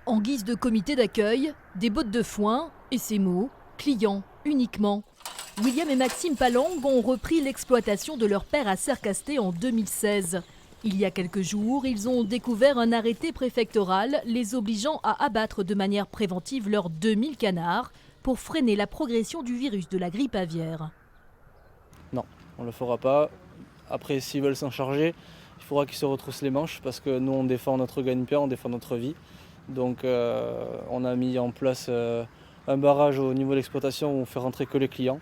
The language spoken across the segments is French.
En guise de comité d'accueil, des bottes de foin et ces mots « clients uniquement ». William et Maxime Palang ont repris l'exploitation de leur père à Sercasté en 2016. Il y a quelques jours, ils ont découvert un arrêté préfectoral les obligeant à abattre de manière préventive leurs 2000 canards pour freiner la progression du virus de la grippe aviaire. Non, on ne le fera pas. Après, s'ils veulent s'en charger, il faudra qu'ils se retroussent les manches parce que nous, on défend notre gagne-pain, on défend notre vie. Donc on a mis en place un barrage au niveau de l'exploitation où on fait rentrer que les clients.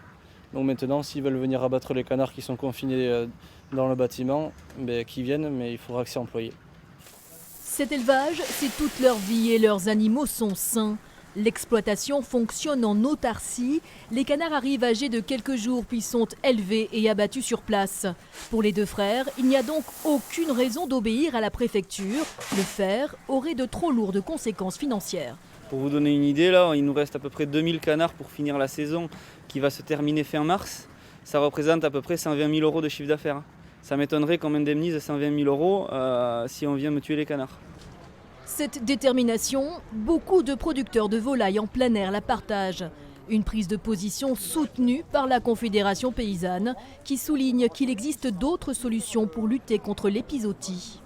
Donc maintenant, s'ils veulent venir abattre les canards qui sont confinés dans le bâtiment, qu'ils viennent, mais il faudra que c'est employé. Cet élevage, c'est toute leur vie et leurs animaux sont sains. L'exploitation fonctionne en autarcie. Les canards arrivent âgés de quelques jours puis sont élevés et abattus sur place. Pour les deux frères, il n'y a donc aucune raison d'obéir à la préfecture. Le faire aurait de trop lourdes conséquences financières. Pour vous donner une idée, là, il nous reste à peu près 2000 canards pour finir la saison qui va se terminer fin mars. Ça représente à peu près 120 000 € de chiffre d'affaires. Ça m'étonnerait qu'on m'indemnise 120 000 € si on vient me tuer les canards. Cette détermination, beaucoup de producteurs de volailles en plein air la partagent. Une prise de position soutenue par la Confédération paysanne qui souligne qu'il existe d'autres solutions pour lutter contre l'épizootie.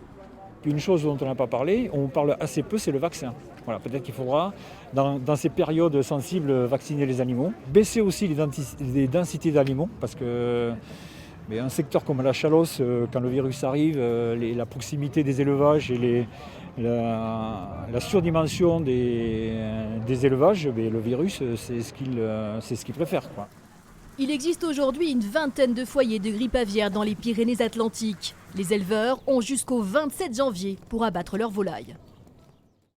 Une chose dont on n'a pas parlé, on parle assez peu, c'est le vaccin. Voilà, peut-être qu'il faudra, dans ces périodes sensibles, vacciner les animaux. Baisser aussi les densités d'aliments, parce que un secteur comme la Chalosse, quand le virus arrive, la proximité des élevages et la surdimension des élevages, le virus, c'est ce qu'il préfère, quoi. Il existe aujourd'hui une vingtaine de foyers de grippe aviaire dans les Pyrénées-Atlantiques. Les éleveurs ont jusqu'au 27 janvier pour abattre leurs volailles.